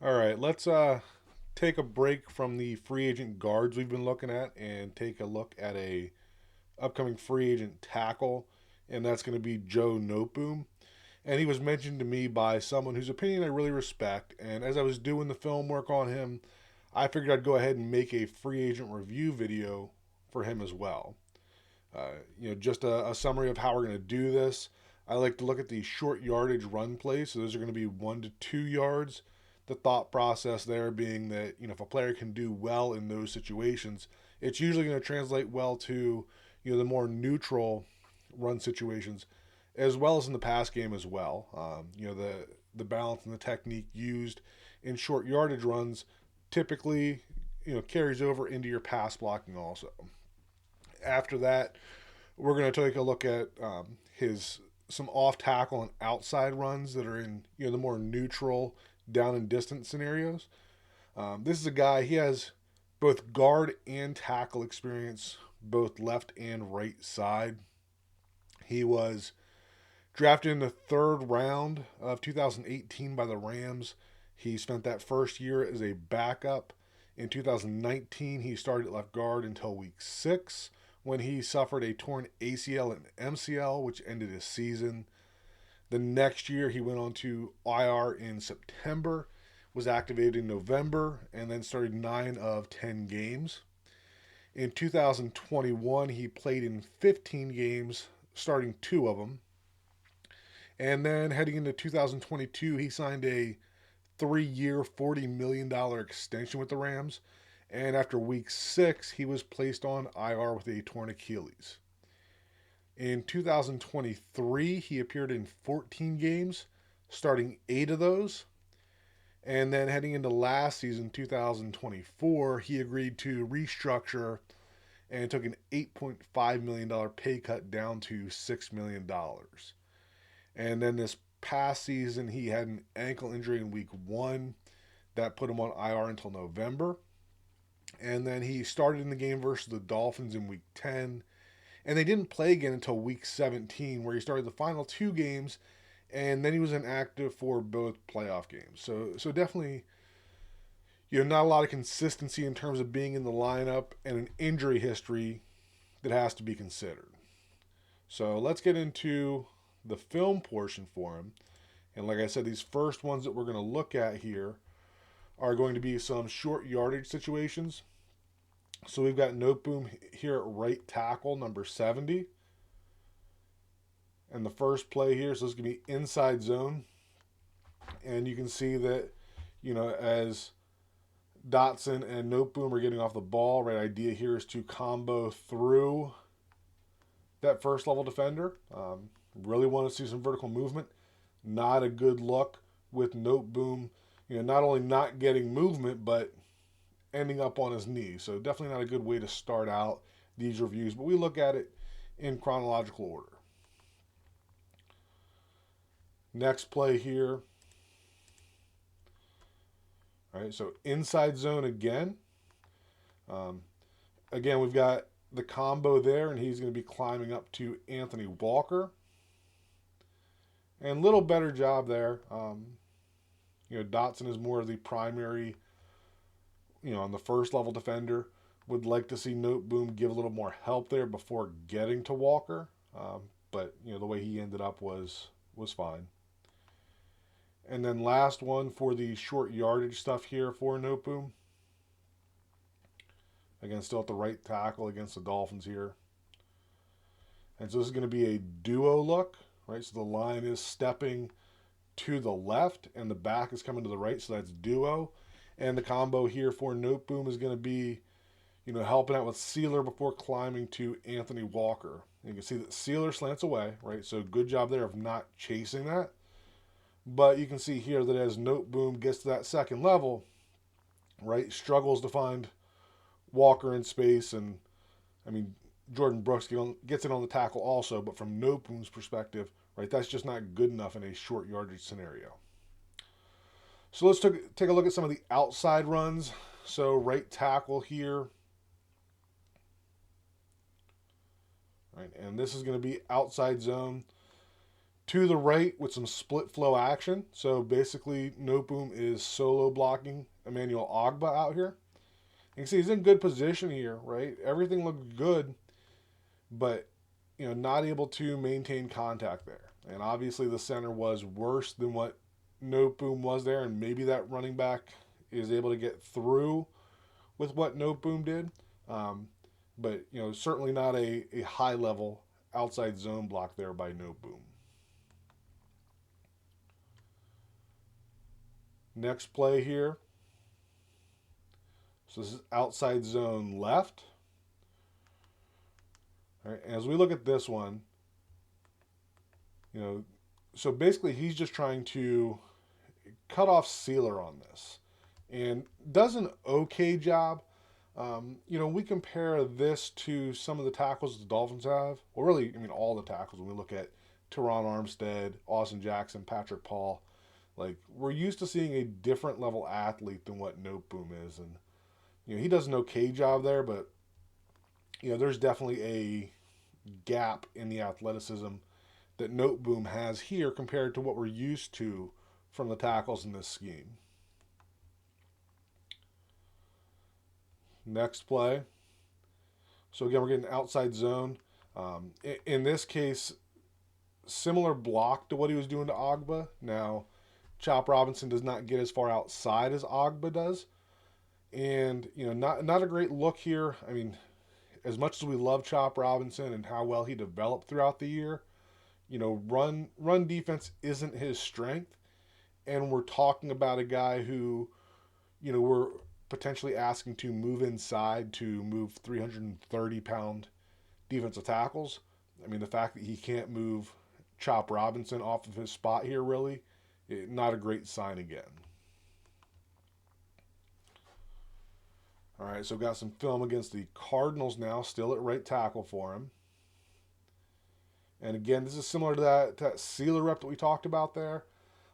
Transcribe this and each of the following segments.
All right, let's take a break from the free agent guards we've been looking at and take a look at a upcoming free agent tackle, and that's going to be Joe Noteboom. And he was mentioned to me by someone whose opinion I really respect. And as I was doing the film work on him, I figured I'd go ahead and make a free agent review video for him as well. Just a summary of how we're going to do this. I like to look at the short yardage run plays. So those are going to be 1 to 2 yards. The thought process there being that if a player can do well in those situations, it's usually going to translate well to the more neutral run situations, as well as in the pass game as well. The balance and the technique used in short yardage runs typically carries over into your pass blocking also. After that, we're going to take a look at his some off tackle and outside runs that are in the more neutral down and distance scenarios. This is a guy, he has both guard and tackle experience, both left and right side. He was drafted in the third round of 2018 by the Rams. He spent that first year as a backup. In 2019, he started at left guard until week 6 when he suffered a torn ACL and MCL, which ended his season. The next year, he went on to IR in September, was activated in November, and then started 9 of 10 games. In 2021, he played in 15 games, starting 2 of them. And then heading into 2022, he signed a 3-year, $40 million extension with the Rams. And after week 6, he was placed on IR with a torn Achilles. In 2023, he appeared in 14 games, starting 8 of those. And then heading into last season, 2024, he agreed to restructure and took an $8.5 million pay cut down to $6 million. And then this past season, he had an ankle injury in week 1 that put him on IR until November. And then he started in the game versus the Dolphins in week 10. And they didn't play again until week 17, where he started the final 2 games. And then he was inactive for both playoff games. So definitely, not a lot of consistency in terms of being in the lineup and an injury history that has to be considered. So let's get into the film portion for him. And like I said, these first ones that we're going to look at here are going to be some short yardage situations. So we've got Noteboom here at right tackle, number 70. And the first play here, so this is going to be inside zone. And you can see that, as Dotson and Noteboom are getting off the ball, right idea here is to combo through that first level defender. Really want to see some vertical movement. Not a good look with Noteboom, not only not getting movement, but ending up on his knee. So definitely not a good way to start out these reviews, but we look at it in chronological order. Next play here. All right, so inside zone again. Um, Again, we've got the combo there, and he's going to be climbing up to Anthony Walker. And little better job there. Dotson is more of the primary, on the first level defender. Would like to see Noteboom give a little more help there before getting to Walker. But the way he ended up was fine. And then last one for the short yardage stuff here for Noteboom. Again, still at the right tackle against the Dolphins here. And so this is going to be a duo look, right? So the line is stepping to the left and the back is coming to the right, so that's duo. And the combo here for Noteboom is going to be, helping out with Sealer before climbing to Anthony Walker. You can see that Sealer slants away, right? So good job there of not chasing that. But you can see here that as Noteboom gets to that second level, right, struggles to find Walker in space. And, Jordan Brooks gets it on the tackle also, but from Noteboom's perspective, right, that's just not good enough in a short yardage scenario. So let's take a look at some of the outside runs. So right tackle here. Right, and this is going to be outside zone To the right with some split flow action. So basically, Noteboom is solo blocking Emmanuel Ogba out here. You can see he's in good position here, right? Everything looked good, but not able to maintain contact there. And obviously, the center was worse than what Noteboom was there, and maybe that running back is able to get through with what Noteboom did. Um, but certainly not a high level outside zone block there by Noteboom. Next play here. So this is outside zone left. All right, as we look at this one, so basically he's just trying to cut off Sealer on this, and does an okay job. We compare this to some of the tackles the Dolphins have. Well, really, I mean, all the tackles when we look at Teron Armstead, Austin Jackson, Patrick Paul. Like, we're used to seeing a different level athlete than what Noteboom is. And, he does an okay job there, but, there's definitely a gap in the athleticism that Noteboom has here compared to what we're used to from the tackles in this scheme. Next play. So again, we're getting outside zone. In this case, similar block to what he was doing to Ogba. Now, Chop Robinson does not get as far outside as Ogba does. And, not a great look here. I mean, as much as we love Chop Robinson and how well he developed throughout the year, run defense isn't his strength. And we're talking about a guy who, we're potentially asking to move inside to move 330-pound defensive tackles. I mean, the fact that he can't move Chop Robinson off of his spot here, really, not a great sign again. All right, so got some film against the Cardinals now, still at right tackle for him. And again, this is similar to that Sealer rep that we talked about there.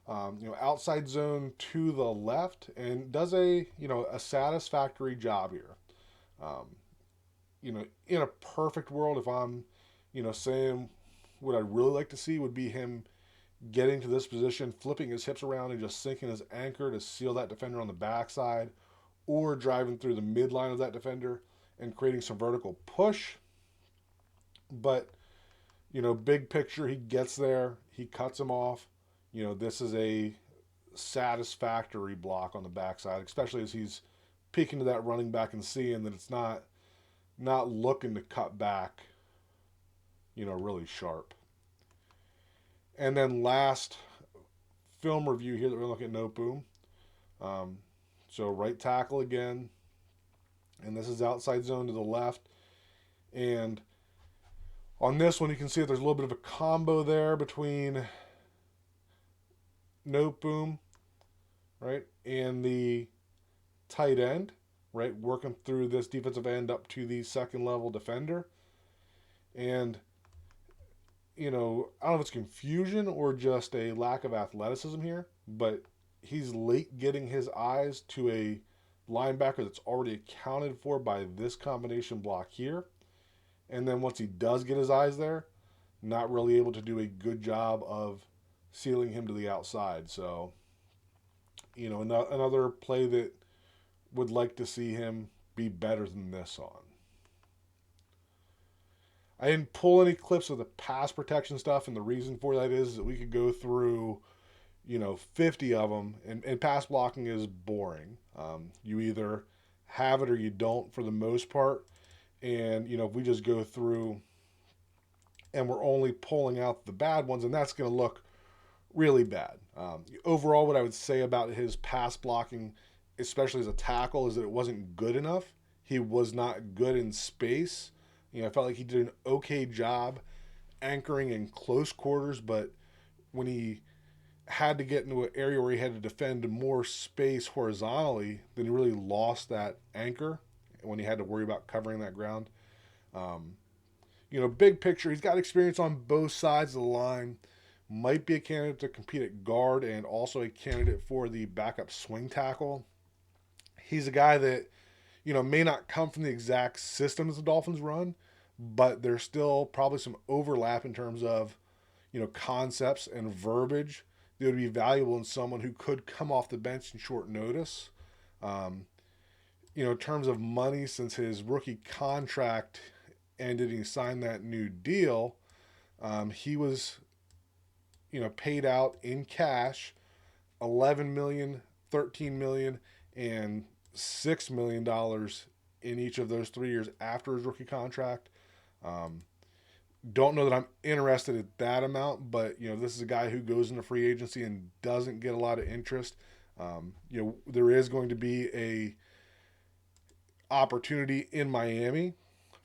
Outside zone to the left, and does a satisfactory job here. In a perfect world, if I'm, saying what I'd really like to see would be him getting to this position, flipping his hips around and just sinking his anchor to seal that defender on the backside, or driving through the midline of that defender and creating some vertical push. But, big picture, he gets there, he cuts him off. This is a satisfactory block on the backside, especially as he's peeking to that running back and seeing that it's not looking to cut back, really sharp. And then last film review here that we're looking at Noteboom. So right tackle again, and this is outside zone to the left. And on this one, you can see that there's a little bit of a combo there between Noteboom, right, and the tight end, right, working through this defensive end up to the second level defender. And, I don't know if it's confusion or just a lack of athleticism here, but he's late getting his eyes to a linebacker that's already accounted for by this combination block here. And then once he does get his eyes there, not really able to do a good job of sealing him to the outside. So, another play that would like to see him be better than this on. I didn't pull any clips of the pass protection stuff, and the reason for that is that we could go through, 50 of them, and pass blocking is boring. You either have it or you don't for the most part. And, if we just go through and we're only pulling out the bad ones, and that's going to look really bad. Overall, what I would say about his pass blocking, especially as a tackle, is that it wasn't good enough. He was not good in space. I felt like he did an okay job anchoring in close quarters, but when he had to get into an area where he had to defend more space horizontally, then he really lost that anchor when he had to worry about covering that ground. Big picture, he's got experience on both sides of the line. Might be a candidate to compete at guard and also a candidate for the backup swing tackle. He's a guy that, may not come from the exact system as the Dolphins run, but there's still probably some overlap in terms of, concepts and verbiage that would be valuable in someone who could come off the bench in short notice. Um, in terms of money, since his rookie contract ended and he signed that new deal, he was, paid out in cash 11 million, 13 million, and $6 million in each of those 3 years after his rookie contract. Um, don't know that I'm interested at that amount, but this is a guy who goes into free agency and doesn't get a lot of interest. There is going to be a opportunity in Miami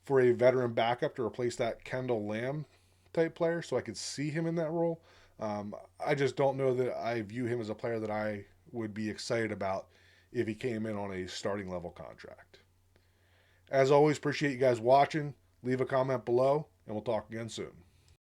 for a veteran backup to replace that Kendall Lamb type player, so I could see him in that role. I just don't know that I view him as a player that I would be excited about if he came in on a starting level contract. As always, appreciate you guys watching. Leave a comment below, and we'll talk again soon.